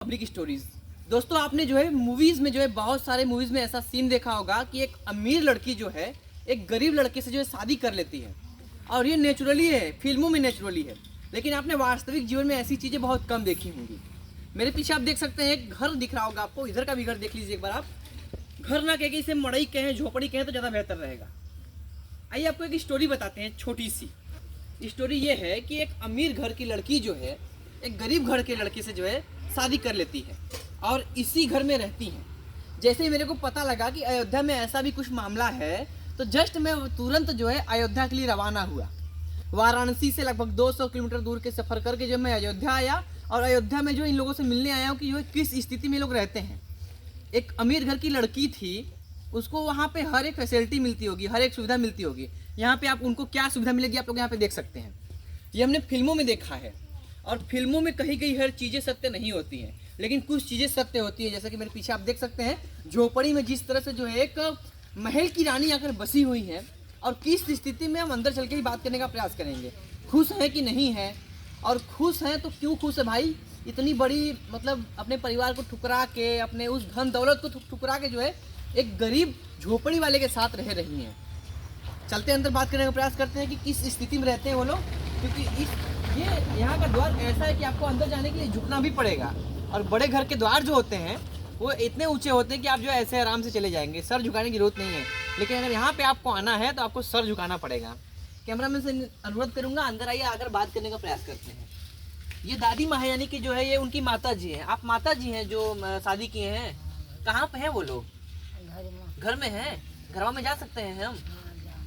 Public stories. दोस्तों आपने जो है मूवीज में जो है बहुत सारे मूवीज में ऐसा सीन देखा होगा कि एक अमीर लड़की जो है एक गरीब लड़के से जो है शादी कर लेती है और ये नेचुरली है, फिल्मों में नेचुरली है, लेकिन आपने वास्तविक जीवन में ऐसी चीज़ें बहुत कम देखी होंगी। मेरे पीछे आप देख सकते हैं एक घर दिख रहा होगा आपको, इधर का भी घर देख लीजिए एक बार आप। घर ना कह के इसे मड़ई कहें, झोपड़ी कहें तो ज़्यादा बेहतर रहेगा। आइए आपको एक स्टोरी बताते हैं, छोटी सी स्टोरी ये है कि एक अमीर घर की लड़की जो है एक गरीब घर के लड़के से जो है शादी कर लेती है और इसी घर में रहती है। जैसे ही मेरे को पता लगा कि अयोध्या में ऐसा भी कुछ मामला है तो जस्ट मैं तुरंत जो है अयोध्या के लिए रवाना हुआ। वाराणसी से लगभग 200 किलोमीटर दूर के सफ़र करके जो मैं अयोध्या आया और अयोध्या में जो इन लोगों से मिलने आया हूँ कि जो किस स्थिति में लोग रहते हैं। एक अमीर घर की लड़की थी, उसको वहाँ पे हर एक फैसिलिटी मिलती होगी, हर एक सुविधा मिलती होगी। यहाँ पे आप उनको क्या सुविधा मिलेगी आप लोग यहाँ पे देख सकते हैं। ये हमने फिल्मों में देखा है और फिल्मों में कही गई हर चीज़ें सत्य नहीं होती हैं, लेकिन कुछ चीज़ें सत्य होती है। जैसा कि मेरे पीछे आप देख सकते हैं झोपड़ी में जिस तरह से जो है एक महल की रानी आकर बसी हुई है और किस स्थिति में हम अंदर चल के ही बात करने का प्रयास करेंगे। खुश है कि नहीं है, और खुश हैं तो क्यों खुश है भाई। इतनी बड़ी मतलब अपने परिवार को ठुकरा के, अपने उस धन दौलत को ठुकरा के जो है एक गरीब झोपड़ी वाले के साथ रह रही हैं। चलते अंदर बात करने का प्रयास करते हैं कि किस स्थिति में रहते हैं वो लोग, क्योंकि ये यहाँ का द्वार ऐसा है कि आपको अंदर जाने के लिए झुकना भी पड़ेगा। और बड़े घर के द्वार जो होते हैं वो इतने ऊंचे होते हैं कि आप जो है ऐसे आराम से चले जाएंगे, सर झुकाने की जरूरत नहीं है। लेकिन अगर यहाँ पे आपको आना है तो आपको सर झुकाना पड़ेगा। कैमरामैन से अनुरोध करूँगा अंदर आइए, आकर बात करने का प्रयास करते हैं। ये दादी माँ है, यानी कि जो है ये उनकी माता जी हैं। आप माता जी हैं जो शादी किए हैं। कहाँ पे हैं वो लोग? घर में हैं। घरवा में जा सकते हैं हम?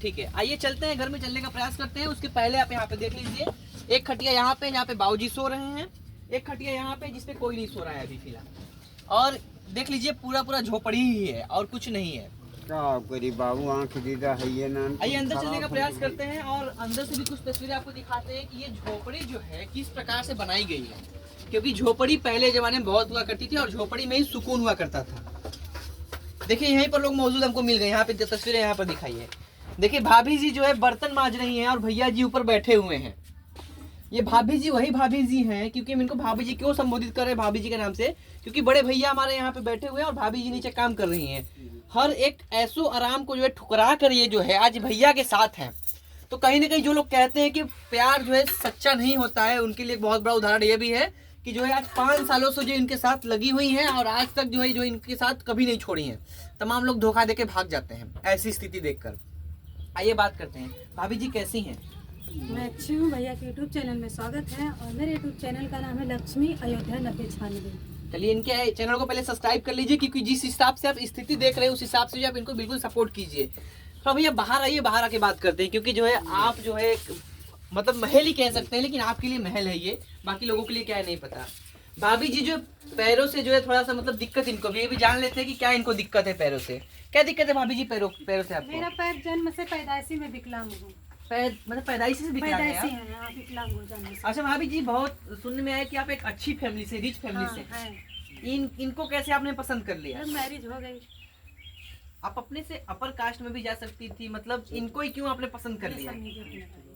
ठीक है, आइए चलते हैं, घर में चलने का प्रयास करते हैं। उसके पहले आप यहाँ पे देख लीजिए, एक खटिया यहाँ पे जहाँ पे बाबूजी सो रहे हैं, एक खटिया यहाँ पे जिसपे कोई नहीं सो रहा है अभी फिलहाल। और देख लीजिए पूरा पूरा झोपड़ी ही है और कुछ नहीं है। क्या करी बाबू, आँख दीदा है ये ना। आइए अंदर चलने का प्रयास करते हैं और अंदर से भी कुछ तस्वीरें आपको दिखाते हैं कि ये झोपड़ी जो है किस प्रकार से बनाई गई है। क्योंकि झोपड़ी पहले जमाने में बहुत हुआ करती थी और झोपड़ी में ही सुकून हुआ करता था। देखिए यहीं पर लोग मौजूद हमको मिल गए। यहाँ पे तस्वीरें यहाँ पर दिखाई है। देखिए भाभी जी जो है बर्तन मांज रही हैं और भैया जी ऊपर बैठे हुए हैं। ये भाभी जी वही भाभी जी हैं, क्योंकि हम इनको भाभी जी क्यों संबोधित कर रहे हैं भाभी जी के नाम से, क्योंकि बड़े भैया हमारे यहाँ पे बैठे हुए हैं और भाभी जी नीचे काम कर रही हैं। हर एक ऐसो आराम को जो है ठुकरा कर ये जो है आज भैया के साथ हैं। तो कहीं ना कहीं जो लोग कहते हैं कि प्यार जो है सच्चा नहीं होता है, उनके लिए एक बहुत बड़ा उदाहरण ये भी है कि जो है आज 5 सालों से जो इनके साथ लगी हुई हैं और आज तक जो है जो इनके साथ कभी नहीं छोड़ी हैं। तमाम लोग धोखा देके भाग जाते हैं ऐसी स्थिति देखकर। आइए बात करते हैं, भाभी जी कैसी हैं? मैं अच्छी हूँ। भैया के यूट्यूब चैनल में स्वागत है और मेरे यूट्यूब चैनल का नाम है लक्ष्मी अयोध्या 9096। चलिए इनके चैनल को पहले सब्सक्राइब कर लीजिए, क्योंकि जिस हिसाब से आप स्थिति देख रहे हैं उस हिसाब से जो आप इनको बिल्कुल सपोर्ट कीजिए। तो भैया बाहर आइए, बाहर आके बात करते हैं, क्योंकि जो है आप जो है मतलब महल ही कह सकते हैं, लेकिन आपके लिए महल है ये, बाकी लोगों के लिए क्या है नहीं पता। भाभी जी जो पैरों से जो है थोड़ा सा मतलब दिक्कत इनको भी, ये भी जान लेते हैं कि क्या इनको दिक्कत है पैरों से। क्या दिक्कत है भाभी जी पैरों से आपको? मेरा पैर जन्म से पैदाइशी में विकलांग हूँ। पैर मतलब पैदाइशी से विकलांग है पैदाइशी आप? है, हाँ, विकलांग हो जाने से। अच्छा भाभी जी, बहुत सुनने में आया कि आप एक अच्छी फैमिली से, रिच फैमिली हाँ, से। है। इनको कैसे आपने पसंद कर लिया? मैरिज हो गई। आप अपने से अपर कास्ट में भी जा सकती थी, मतलब इनको ही क्यों आपने पसंद कर ये लिया? सब नहीं देखना चाहिए।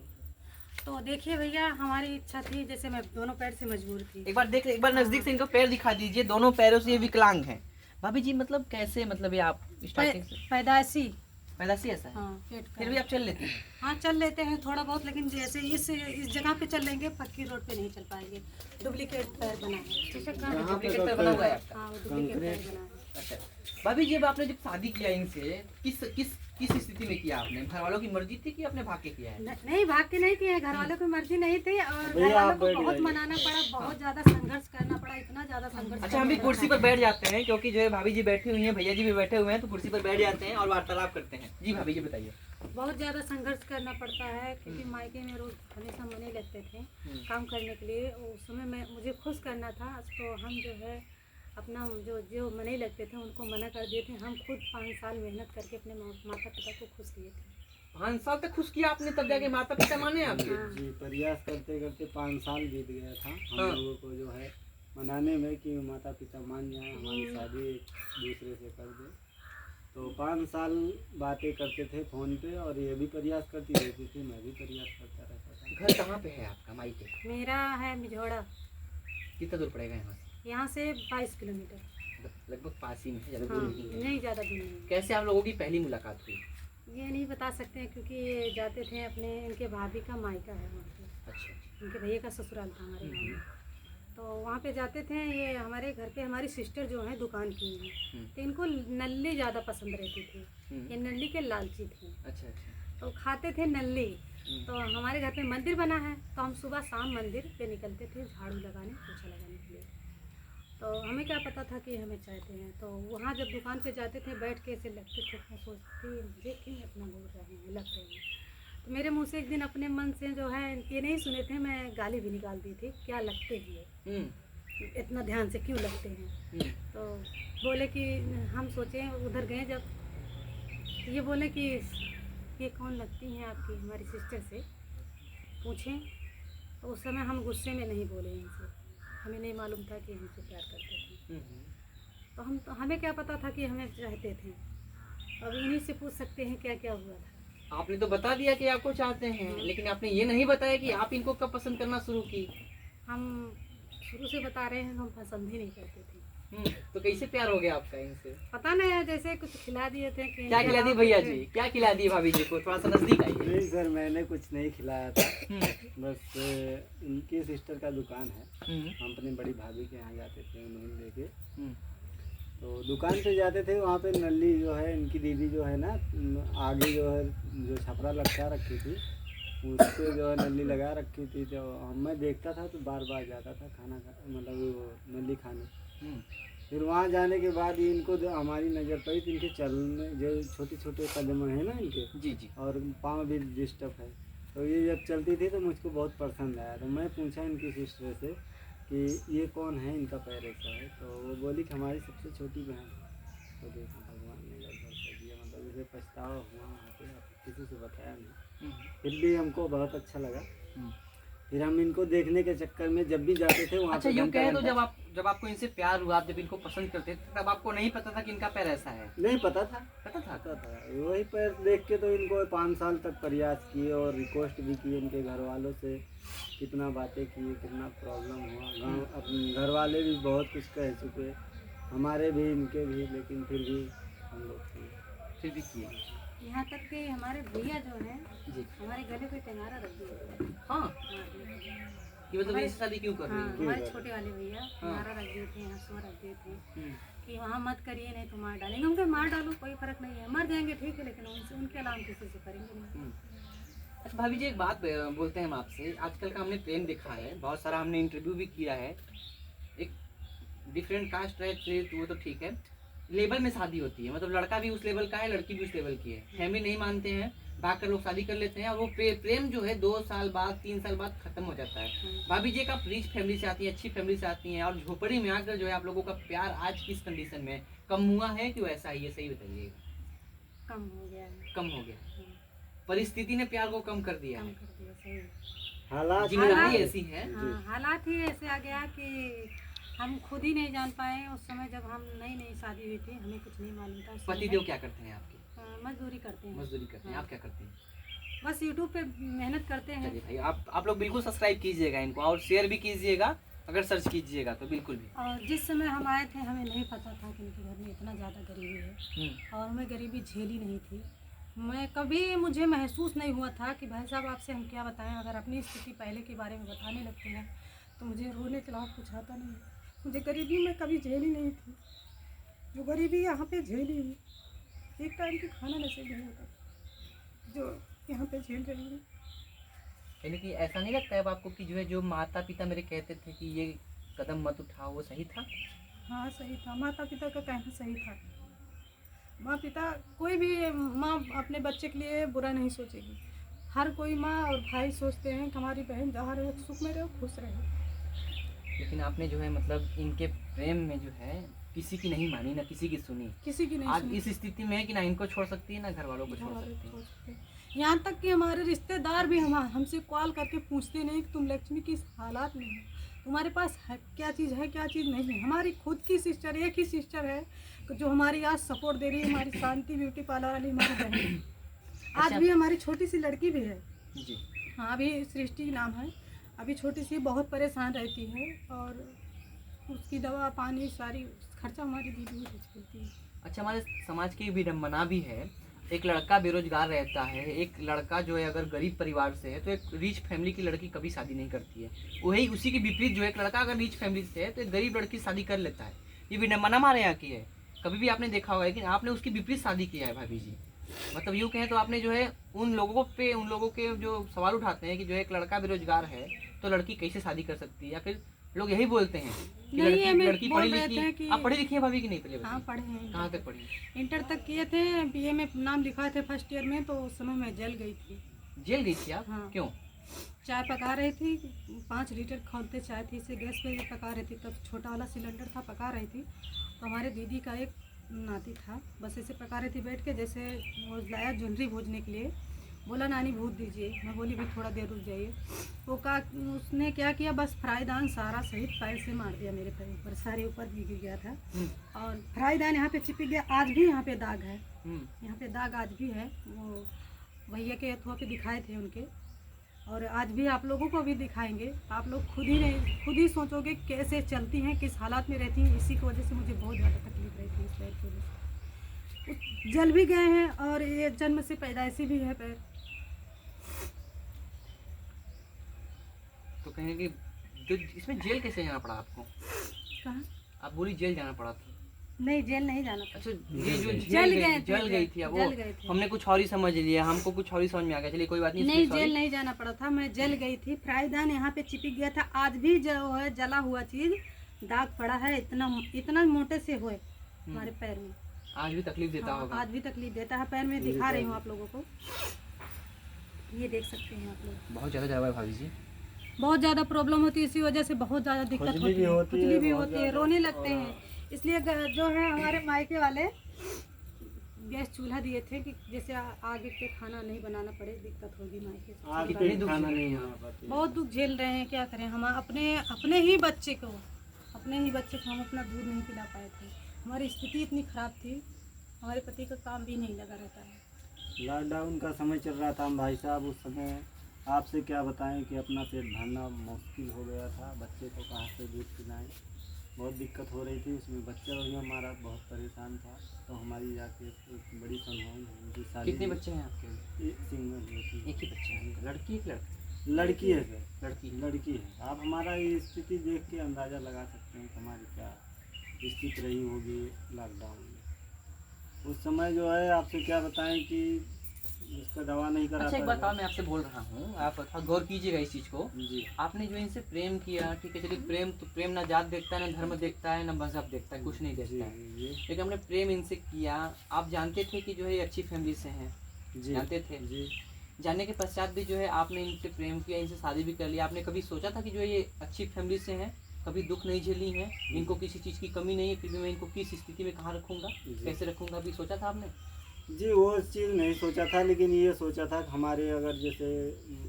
तो देखिए भैया, हमारी इच्छा थी, जैसे मैं दोनों पैर से मजबूर थी। एक बार नजदीक से इनको पैर दिखा दीजिए, दोनों पैरों से ये विकलांग हैं। भाभी जी मतलब कैसे, मतलब ये आप स्टार्टिंग से पैदाइशी। पैदाइशी ऐसा है? हाँ, पेट का। फिर भी आप चल लेती हैं? हाँ, चल लेते हैं थोड़ा बहुत, लेकिन जैसे इस जगह पे चल लेंगे, पक्की रोड पे नहीं चल पाएंगे। डुप्लीकेट पैर बना है। डुप्लीकेट पैर बना हुआ है आपका? हाँ, वो डुप्लीकेट पैर बना है। अच्छा भाभी जी, अब आपने जब शादी किया इनसे किस किस किस स्थिति में किया आपने? घर वालों की मर्जी थी कि आपने भाग के किया है? नहीं, भाग के नहीं किए। घर वालों की मर्जी नहीं थी और घर वालों को बहुत मनाना पड़ा, बहुत ज्यादा संघर्ष करना पड़ा, इतना ज्यादा संघर्ष। अच्छा हम भी कुर्सी पर बैठ जाते हैं, क्योंकि जो है भाभी जी बैठी हुई हैं, भैया जी भी बैठे हुए हैं, तो कुर्सी पर बैठ जाते हैं और वार्तालाप करते हैं। जी भाभी जी बताइए। बहुत ज्यादा संघर्ष करना पड़ता है, क्योंकि मायके में रोज हमेशा मने लगते थे काम करने के लिए। उस समय मैं मुझे खुश करना था, तो हम जो है अपना जो मने लगते थे उनको मना कर दिए थे। हम खुद 5 साल मेहनत करके अपने माता पिता को खुश किए थे। 5 साल तक खुश किया आपने, तब जाके माता पिता माने आपके? जी, प्रयास करते करते 5 साल बीत गया था हम हाँ। लोगों को जो है मनाने में कि माता पिता मान जाए, हमारी शादी एक दूसरे से कर दे। तो 5 साल बातें करते थे फ़ोन पे और ये भी प्रयास करती रहती थी, मैं भी प्रयास करता रहता था। घर कहाँ पे है आपका मायके? मेरा है मिझोड़ा। कितना दूर पड़ेगा यहाँ से? यहाँ से 22 किलोमीटर। लगभग पास ही में है, ज़्यादा हाँ, दूर नहीं है। नहीं ज़्यादा दूर नहीं। कैसे आप लोगों की पहली मुलाकात हुई? ये नहीं बता सकते हैं क्योंकि ये जाते थे अपने, इनके भाभी का मायका है वहाँ पे, अच्छा अच्छा। इनके भैया का ससुराल था हमारे गाँव में। तो वहाँ पे जाते थे, ये हमारे घर पे हमारी सिस्टर जो है दुकान की है, तो इनको नल्ली ज़्यादा पसंद रहती थी, ये नल्ली के लालची थे, अच्छा अच्छा। तो खाते थे नल्ली। तो हमारे घर पे मंदिर बना है, तो हम सुबह शाम मंदिर पे निकलते थे झाड़ू लगाने, पोछा लगाने के लिए। तो हमें क्या पता था कि हमें चाहते हैं, तो वहाँ जब दुकान पे जाते थे बैठ के ऐसे लगते थे, मैं सोचती मुझे क्यों अपना बोल रहे हैं, लग रहे हैं। तो मेरे मुंह से एक दिन अपने मन से जो है, ये नहीं सुने थे, मैं गाली भी निकाल दी थी, क्या लगते हैं, इतना ध्यान से क्यों लगते हैं। तो बोले कि हम सोचे, उधर गए जब, ये बोले कि ये कौन लगती हैं आपकी, हमारी सिस्टर से पूछें। तो उस समय हम गुस्से में नहीं बोले इनसे, हमें नहीं मालूम था कि हमसे प्यार करते थे। तो हमें क्या पता था कि हमें चाहते थे। अब इन्हीं से पूछ सकते हैं क्या क्या हुआ था। आपने तो बता दिया कि आपको चाहते हैं, लेकिन आपने ये नहीं बताया कि आप इनको कब पसंद करना शुरू की। हम शुरू से बता रहे हैं, हम पसंद ही नहीं करते थे। तो कैसे प्यार हो गया आपका इनसे? पता नहीं, जैसे कुछ खिला दिए थे कि क्या खिला दी भैया जी, क्या खिला दी भाभी जी को? थोड़ा सा नजदीक आइए। नहीं सर, मैंने कुछ नहीं खिलाया था, बस इनकी सिस्टर का दुकान है, हम अपनी बड़ी भाभी के यहाँ जाते थे उन्हें लेके। तो दुकान पे जाते थे, वहाँ पे नल्ली जो है इनकी दीदी जो है ना, आगे जो है जो छपरा लटका रखी थी, उस पे जो है नल्ली लगा रखी थी। तो मैं देखता था तो बार बार जाता था खाना मतलब वो नल्ली खाने। फिर वहाँ जाने के बाद ही इनको जो हमारी नज़र पड़ी, तो इनके चलने जो छोटे छोटे कदम है ना इनके, जी जी, और पाँव भी डिस्टर्ब है, तो ये जब चलती थी तो मुझको बहुत पसंद आया। तो मैं पूछा इनकी सिस्टर से कि ये कौन है, इनका पैर ऐसा है, तो वो बोली कि हमारी सबसे छोटी बहन है। तो देखा भगवान ने गड़बड़ कर दिया, मतलब इसे पछतावा हुआ वहाँ पे, किसी से बताया नहीं। फिर भी हमको बहुत अच्छा लगा। फिर हम इनको देखने के चक्कर में जब भी जाते थे वहाँ अच्छा यूँ कहे तो जब आपको इनसे प्यार हुआ, आप जब इनको पसंद करते थे, तब आपको नहीं पता था कि इनका पैर ऐसा है? नहीं पता था, पता था? पता था। वही पैर देख के तो इनको 5 साल तक प्रयास किए और रिक्वेस्ट भी किए इनके घर वालों से, कितना बातें किए, कितना प्रॉब्लम हुआ। गाँव अपने घर वाले भी बहुत कुछ कह चुके, हमारे भी इनके भी, लेकिन फिर भी हम लोग फिर भी किए। यहाँ तक कि हमारे भैया जो है जी, हमारे गले पे टेंगारा रख दिए। हाँ, कि मतलब इनसे शादी क्यों कर रही हाँ, है? हमारे छोटे वाले भैया टेंगारा रख दिए थे, हंसुआ रख दिए थे कि वहाँ मत करिए, नहीं तो मार डालेंगे। उनके मार डालो कोई फर्क नहीं है, मर जाएंगे ठीक है, लेकिन उनसे उनके अलावा किसी से करेंगे नहीं। अच्छा भाभी जी, एक बात बोलते हैं हम आपसे। आजकल का हमने ट्रेंड देखा है, बहुत सारा हमने इंटरव्यू भी किया है। एक डिफरेंट कास्ट है तो वो तो ठीक है, लेवल में शादी होती है, मतलब लड़का भी उस लेवल का है, लड़की भी उस लेवल की है, फैमिली नहीं मानते हैं, भागकर लोग शादी कर लेते हैं, और वो प्रेम जो है 2 साल बाद 3 साल बाद खत्म हो जाता है। भाभी जी, आप रिच फैमिली से आती हैं, अच्छी फैमिली से आती हैं, और झोपड़ी में आकर जो है आप लोगों का प्यार आज किस कंडीशन में है? कम हुआ है कि वैसा ही है? सही बताइएगा। कम हो गया है। कम हो गया, परिस्थिति ने प्यार को कम कर दिया कम है, कर दिया, सही है। हालात जिम्मेदारी ऐसी है। हाँ, हालात ही ऐसे आ गया कि हम खुद ही नहीं जान पाए। उस समय जब हम नई शादी हुई थी, हमें कुछ नहीं मालूम था। पतिदेव क्या करते हैं आपके? मजदूरी करते हैं। मजदूरी करते हैं। आप क्या करते हैं? बस यूट्यूब पे मेहनत करते हैं। चलिए भाई, आप लोग बिल्कुल सब्सक्राइब कीजिएगा इनको, और शेयर भी कीजिएगा, अगर सर्च कीजिएगा तो बिल्कुल भी। और जिस समय हम आए थे, हमें नहीं पता था कि इनके घर में इतना ज़्यादा गरीबी है, और हमें गरीबी झेली नहीं थी। मैं कभी मुझे महसूस नहीं हुआ था कि भाई साहब आपसे हम क्या बताएं। अगर अपनी स्थिति पहले के बारे में बताने लगते हैं तो मुझे रोने के अलावा कुछ आता नहीं है। मुझे गरीबी में कभी झेली नहीं थी, जो गरीबी यहाँ पे झेली हुई, एक टाइम की खाना नसीब नहीं होता जो यहाँ पे झेल रही हूँ। यानी कि ऐसा नहीं लगता है अब आपको कि जो है, जो माता पिता मेरे कहते थे कि ये कदम मत उठाओ, वो सही था? हाँ सही था, माता पिता का कहना सही था। माँ पिता, कोई भी माँ अपने बच्चे के लिए बुरा नहीं सोचेगी। हर कोई माँ और भाई सोचते हैं कि हमारी बहन जहाँ रहे सुख में रहे, खुश रहे। लेकिन आपने जो है मतलब इनके प्रेम में जो है किसी की नहीं मानी, ना किसी की सुनी। किसी की नहीं आज सुनी। इस स्थिति में है कि ना इनको छोड़ सकती है, ना घर वालों को छोड़ सकती है। यहाँ तक कि हमारे रिश्तेदार भी हमसे कॉल करके पूछते नहीं कि तुम लक्ष्मी किस हालात में हो, तुम्हारे पास है क्या चीज़ है, क्या चीज़ नहीं है। हमारी खुद की सिस्टर, एक ही सिस्टर है जो हमारी आज सपोर्ट दे रही है, हमारी शांति ब्यूटी पार्लर वाली हमारी बहन। आज भी हमारी छोटी सी लड़की भी है जी। हाँ, अभी सृष्टि नाम है, अभी छोटी सी, बहुत परेशान रहती है। और उसकी दवा पानी सारी खर्चा हमारी दीदी ही करती है। अच्छा, हमारे समाज की विडम्बना भी है, एक लड़का बेरोजगार रहता है, एक लड़का जो है अगर गरीब परिवार से है तो एक रिच फैमिली की लड़की कभी शादी नहीं करती है। वही उसी के विपरीत जो है, एक लड़का अगर रिच फैमिली से है तो एक गरीब लड़की शादी कर लेता है। ये विडम्बना हमारे यहाँ की है। कभी भी आपने देखा होगा, लेकिन आपने उसकी विपरीत शादी किया है भाभी जी। मतलब यूँ कहें तो आपने जो है उन लोगों के जो सवाल उठाते हैं कि जो एक लड़का बेरोजगार है तो लड़की कैसे शादी कर सकती है, या फिर लोग यही बोलते हैं कि नहीं, हमें लड़की बोल पढ़ी रहे थे लिखी। कि- आप पढ़ी लिखी है भाभी की नहीं? पहले हाँ बताइए। पढ़े हैं। कहाँ तक पढ़ी? इंटर तक किए थे, बीए में नाम लिखवाए थे फर्स्ट ईयर में, तो उस समय मैं जल गई थी। जेल गई थी आप? हाँ। क्यों? चाय पका रही थी, 5 लीटर खोलते चाय थी, इसे गैस पे पका रही थी, तब छोटा वाला सिलेंडर था, पका रही थी। तो हमारे दीदी का एक नाती था, बस ऐसे पका रही थी बैठ के, जैसे वो लाया ज्वेलरी भूजने के लिए, बोला नानी भूज दीजिए। मैं बोली भी थोड़ा देर रुक जाइए। वो का उसने क्या किया, बस फ्राईदान सारा सहित पैर से मार दिया मेरे पैर ऊपर, सारे ऊपर गिर गया था। और फ्राईदान यहाँ पे चिपक गया, आज भी यहाँ पे दाग है, यहाँ पे दाग आज भी है। वो भैया के अथवा पे दिखाए थे उनके, और आज भी आप लोगों को भी दिखाएंगे। आप लोग खुद ही सोचोगे कैसे चलती हैं, किस हालात में रहती हैं। इसी की वजह से मुझे बहुत ज़्यादा तकलीफ रहती है इस पैर की वजह से। जल भी गए हैं और ये जन्म से पैदाइशी भी है पैर। तो कहेंगे जो इसमें जेल कैसे जाना पड़ा आपको? कहाँ? आप बोली जेल जाना पड़ा था। नहीं, जेल नहीं जाना था। अच्छा, ये जो जल गई थी अब वो जल गए थे। हमने कुछ और ही समझ लिया, हमको कुछ और ही समझ में आ गया। चलिए कोई बात नहीं, नहीं, sorry। जेल नहीं जाना पड़ा था, मैं जल गई थी। फ्राईदान यहाँ पे चिपक गया था, आज भी जो है जला हुआ चीज दाग पड़ा है, इतना मोटे से हुए हमारे पैर में। आज भी तकलीफ देता हाँ, होगा। आज भी तकलीफ देता है पैर में। दिखा रही हूँ आप लोगों को, ये देख सकते हैं आप लोग। बहुत ज़्यादा दवा है भाभी जी। बहुत ज़्यादा प्रॉब्लम होती है, इसी वजह से बहुत ज़्यादा दिक्कत खुजली होती भी है, होती है, खुजली भी बहुत होती है, ज़्यादा। रोने लगते हैं। इसलिए जो है हमारे मायके वाले गैस चूल्हा दिए थे कि जैसे आगे के खाना नहीं बनाना पड़े, दिक्कत होगी मायके से। आगे कितनी पे दुख खाना झेल नहीं रही बना पाती। बहुत दुख झेल रहे हैं, क्या करें। हम अपने ही बच्चे को हम अपना दूध नहीं पिला पाए थे। हमारी स्थिति इतनी ख़राब थी, हमारे पति का काम भी नहीं लगा रहता है। लॉकडाउन का समय चल रहा था हम भाई साहब, उस समय आपसे क्या बताएं कि अपना पेट भरना मुश्किल हो गया था। बच्चे को कहाँ से दूध पिलाएं, बहुत दिक्कत हो रही थी। उसमें बच्चा भी हमारा बहुत परेशान था। तो हमारी जाके एक बड़ी संभावना है, उनकी शादी। कितने बच्चे हैं आपके? एक सिंगल होती एक ही बच्चा है। लड़की एक लड़का? लड़की है सर, लड़की है। आप हमारा ये स्थिति देख के अंदाज़ा लगा सकते हैं कि हमारी क्या स्थिति रही होगी लॉकडाउन में। उस समय जो है आपसे क्या बताएं कि इसका दवा नहीं करा अच्छा, एक बात पाया। मैं आपसे बोल रहा हूँ, आप थोड़ा गौर कीजिएगा इस चीज़ को। जी आपने जो इनसे प्रेम किया, ठीक है, चलिए प्रेम ना जात देखता है, ना धर्म देखता है, ना मजहब देखता है, कुछ नहीं जी देखता है। जी लेकिन हमने प्रेम इनसे किया। आप जानते थे कि जो है ये अच्छी फैमिली से हैं, जी जानते थे। जी जानने के पश्चात भी जो है आपने इनसे प्रेम किया, इनसे शादी भी कर लिया। आपने कभी सोचा था कि जो है ये अच्छी फैमिली से हैं, कभी दुख नहीं झेली है, इनको किसी चीज़ की कमी नहीं है, फिर भी मैं इनको किस स्थिति में कहाँ रखूँगा, कैसे रखूँगा, अभी सोचा था आपने? जी वो चीज़ नहीं सोचा था, लेकिन ये सोचा था कि हमारे अगर जैसे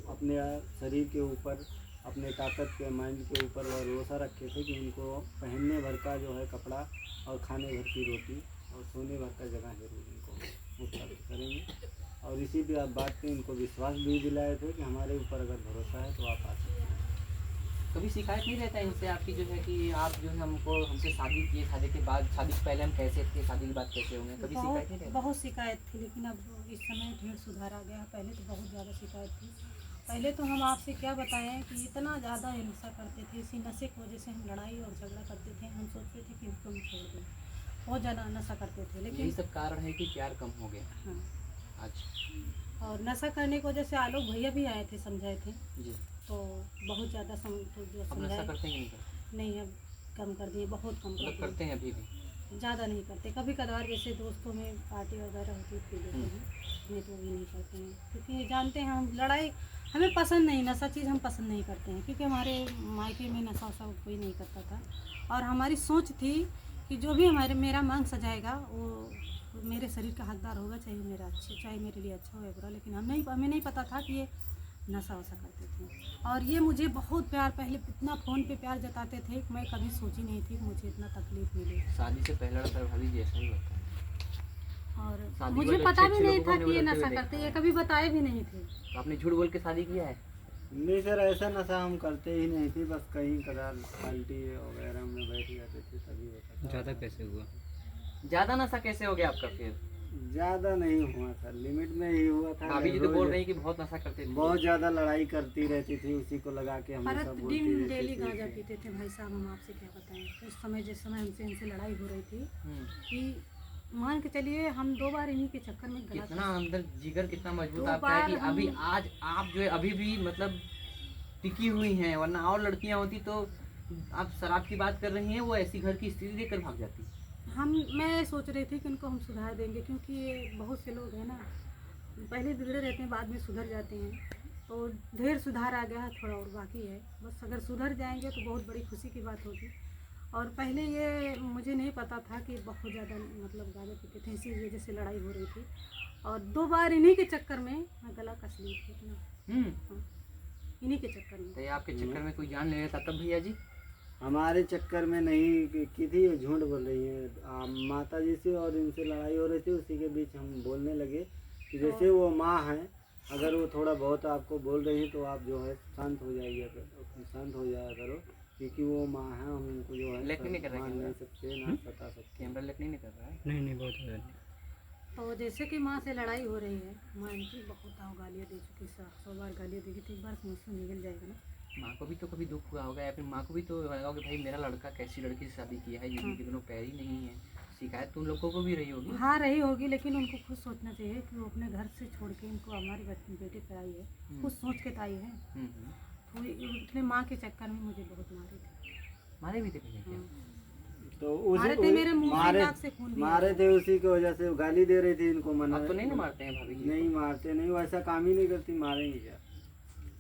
अपने शरीर के ऊपर, अपने ताकत के, माइंड के ऊपर भरोसा रखे थे कि इनको पहनने भर का जो है कपड़ा और खाने भर की रोटी और सोने भर का जगह जरूर इनको उपलब्ध करेंगे। और इसी भी आप बात पे इनको विश्वास भी दिलाए थे कि हमारे ऊपर अगर भरोसा है तो आप आ सकते हैं। कभी शिकायत नहीं रहता इनसे आपकी जो है कि आप जो है हमसे शादी किए, शादी के बाद, शादी से पहले हम कैसे थे, शादी के बाद कैसे होंगे, कभी शिकायत नहीं रहती? बहुत शिकायत थी, लेकिन अब इस समय ढेर सुधार आ गया। पहले तो बहुत ज़्यादा शिकायत थी। पहले तो हम आपसे क्या बताएं कि इतना ज़्यादा हिंसा करते थे, इसी नशे की वजह से हम लड़ाई और झगड़ा करते थे। हम सोचते थे कि इनको हम छोड़ दें, बहुत ज़्यादा नशा करते थे। यही लेकिन सब कारण है कि प्यार कम हो गया हाँ, आज। और नशा करने की वजह से आलोक भैया भी आए थे, समझाए थे, जी। तो बहुत ज़्यादा जो अब नशा समझाए करते हैं कि नहीं करते? नहीं, अब कम कर दिए, बहुत कम मतलब कर करते हैं अभी भी? दिए, ज़्यादा नहीं करते। कभी कभार जैसे दोस्तों में पार्टी वगैरह होती पी लेते हैं, नहीं तो भी नहीं करते हैं, क्योंकि जानते हैं हम लड़ाई हमें पसंद नहीं, नशा चीज़ हम पसंद नहीं करते हैं, क्योंकि हमारे मायके में नशा वशा कोई नहीं करता था। और हमारी सोच थी कि जो भी मेरा मांग सजाएगा वो मेरे शरीर का हकदार होगा, चाहे मेरे लिए अच्छा हो या बुरा। लेकिन हमें नहीं पता था कि ये नशा वशा करते थे। और ये मुझे बहुत प्यार, पहले इतना फ़ोन पे प्यार जताते थे कि मैं कभी सोची नहीं थी कि मुझे इतना तकलीफ मिलेगी। शादी से पहले लड़का भाभी जी ऐसा ही होता है। और शादी मुझे वाले पता अच्छे भी नहीं लोगों था को कि ये हमने नशा बदलते हुए करते, ये कभी बताए भी नहीं थे। तो आपने झूठ बोल के शादी किया है? नहीं सर, ऐसा नशा हम करते ही नहीं थे, बस कहीं कदार पार्टी वगैरह में बैठ जाते थे तभी होता था। ज़्यादा कैसे हुआ? ज्यादा नशा कैसे हो गया आपका फिर? ज़्यादा नहीं हुआ था, लिमिट में ही हुआ था। भाभी जी तो रोज बोल रही कि बहुत नशा करते थे। बहुत ज़्यादा लड़ाई करती रहती थी, उसी को लगा के हमेशा हर बोलती दिन रहती डेली थी गांजा कि- पीते थे भाई साहब। हम आपसे क्या बताएं, उस समय जिस समय हमसे इनसे लड़ाई हो रही थी कि मान के चलिए हम 2 बार इन्हीं के चक्कर में गला कितना अंदर जिगर कितना मजबूत दो आपका है कि बार हम- अभी आज आप जो है अभी भी मतलब टिकी हुई हैं, वरना और लड़कियां होती तो आप शराब की बात कर रही हैं, वो ऐसी घर की स्थिति देखकर भाग जाती। मैं सोच रही थी कि इनको हम सुधार देंगे, क्योंकि ये बहुत से लोग हैं ना, पहले बिगड़े रहते हैं, बाद में सुधर जाते हैं। तो ढेर सुधार आ गया है, थोड़ा और बाकी है। बस अगर सुधर जाएंगे तो बहुत बड़ी खुशी की बात होगी। और पहले ये मुझे नहीं पता था कि बहुत ज़्यादा मतलब गांजा पीते थे, इसी वजह से लड़ाई हो रही थी। और 2 बार इन्हीं के चक्कर में मैं गला कस ली थी अपना। हाँ, इन्हीं के चक्कर में। तो ये आपके चक्कर में कोई जान ले लेता तब भैया जी? हमारे चक्कर में नहीं की थी, ये झूठ बोल रही है। माता जी से और इनसे लड़ाई हो रही थी, उसी के बीच हम बोलने लगे कि जैसे वो माँ है, अगर वो थोड़ा बहुत आपको बोल रही है तो आप जो है शांत हो जाइए, शांत हो जाया करो, क्योंकि वो माँ है, हम उनको जो है लेकिन नहीं कर रहा मान कैमरा? नहीं सकते, ना सता सकते। कैमरा लेट नहीं कर रहा है? नहीं बहुत हो रहा है। तो जैसे कि माँ से लड़ाई हो रही है, माँ इनकी बहुत गालियाँ दे चुकी, 100 बार गालियाँ दी थी। एक बार मुझसे निकल जाएगा ना। माँ को भी तो कभी दुख हुआ होगा, या फिर माँ को भी तो लगा कि भाई मेरा लड़का कैसी लड़की से शादी किया है, जिनके दोनों पैर ही नहीं है। शिकायत तुम लोगों को भी रही होगी। हाँ रही होगी, लेकिन उनको खुद सोचना चाहिए कि वो अपने घर से छोड़ के इनको हमारी बेटी पर आई है, खुद सोच के तो आई है। तो अपने माँ के चक्कर में मुझे बहुत मारे थे। मारे भी थे भैया क्या? तो मारे थे, मेरे मुंह से मारे नाक से खून भी मारे थे, उसी की वजह से गाली दे रही थी इनको। मना आप तो नहीं ना मारते हैं भाभी जी? नहीं मारते, नहीं, वैसा काम ही नहीं करती, मारेंगे क्या।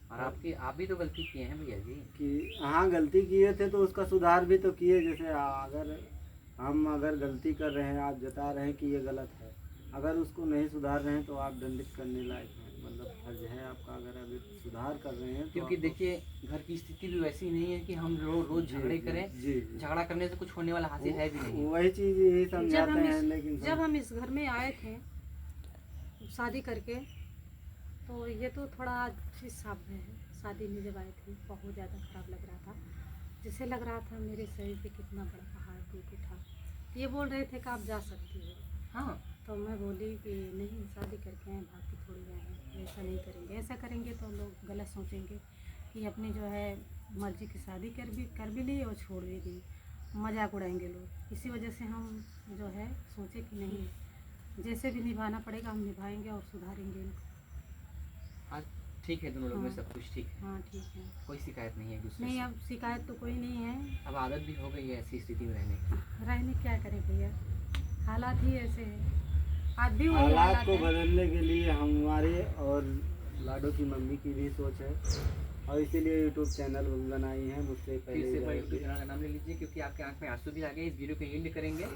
और आप भी तो गलती किए हैं भैया जी। कि हाँ गलती किए थे तो उसका सुधार भी तो किए। जैसे अगर गलती कर रहे हैं, आप जता रहे हैं कि ये गलत है, अगर उसको नहीं सुधार रहे हैं तो आप दंडित करने लायक हैं, मतलब फर्ज है आपका। अगर अभी सुधार कर रहे हैं तो क्योंकि देखिए घर की स्थिति भी वैसी नहीं है कि हम रोज झगड़े करें। जी झगड़ा करने से कुछ होने वाला हासिल है भी नहीं। वही चीज़ यही समझाते हैं, लेकिन जब हम इस घर में आए थे शादी करके, तो ये तो थोड़ा चीज़ साफ है। शादी में जब आए थे बहुत ज़्यादा खराब लग रहा था, जैसे लग रहा था मेरे शरीर पे कितना बड़ा पहाड़ टूट उठा। ये बोल रहे थे कि आप जा सकती हो। हाँ, तो मैं बोली कि नहीं, शादी करके आए, भाग के थोड़ी आए, ऐसा नहीं करेंगे। ऐसा करेंगे तो लोग गलत सोचेंगे कि अपनी जो है मर्जी की शादी कर भी ली और छोड़ भी दी, मजाक उड़ाएंगे लोग। इसी वजह से हम जो है सोचे कि नहीं, जैसे भी निभाना पड़ेगा हम निभाएंगे और सुधारेंगे इनको। आज ठीक है, दोनों लोग में हाँ। सब कुछ ठीक है, हाँ ठीक है। कोई शिकायत नहीं है एक दूसरे नहीं, से। अब शिकायत तो कोई नहीं है। अब आदत भी हो गई है ऐसी स्थिति में रहने की। रहने क्या करें भैया, हालात ही ऐसे हैं। आज भी वही हालात हालात को है। बदलने के लिए हमारे और लाडो की मम्मी की भी सोच है, और इसीलिए यूट्यूब चैनल बनाई है। मुझसे फिर पहले से इजाज़त दी। चैनल का नाम ले लीजिए, क्योंकि आपके आंख में आंसू भी आ गए। इस वीडियो को एंड करेंगे।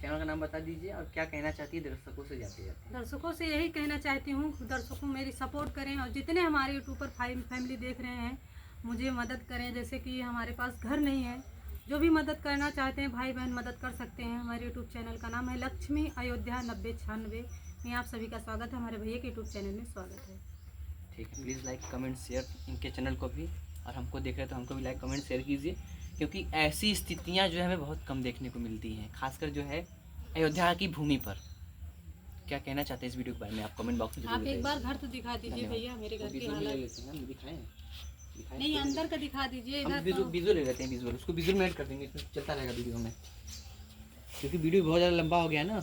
चैनल का नाम बता दीजिए और क्या कहना चाहती है दर्शकों से जाते जाते। दर्शकों से यही कहना चाहती हूँ, दर्शकों मेरी सपोर्ट करें, और जितने हमारे यूट्यूब पर फैमिली देख रहे हैं मुझे मदद करें। जैसे कि हमारे पास घर नहीं है, जो भी मदद करना चाहते हैं भाई बहन मदद कर सकते हैं। हमारे यूट्यूब चैनल का नाम है लक्ष्मी अयोध्या 9096 में। आप सभी का स्वागत है, हमारे भैया के यूट्यूब चैनल में स्वागत है। ठीक है, प्लीज़ लाइक कमेंट शेयर इनके चैनल को भी, और हमको देख रहे हैं तो हमको भी लाइक कमेंट शेयर कीजिए, क्योंकि ऐसी स्थितियाँ जो है हमें बहुत कम देखने को मिलती हैं, खासकर जो है अयोध्या की भूमि पर। क्या कहना चाहते हैं इस वीडियो के बारे में आप कमेंट बॉक्स में आप एक बार घर तो दिखा दीजिए भैया, मेरे घर की हालत। हम दिखाएं नहीं, अंदर का दिखा दीजिए। हम इधर तो विजुअल ले लेते हैं, विजुअल उसको विजुअल में ऐड कर देंगे, इसमें चलता रहेगा वीडियो में, क्योंकि वीडियो बहुत ज़्यादा लंबा हो गया ना।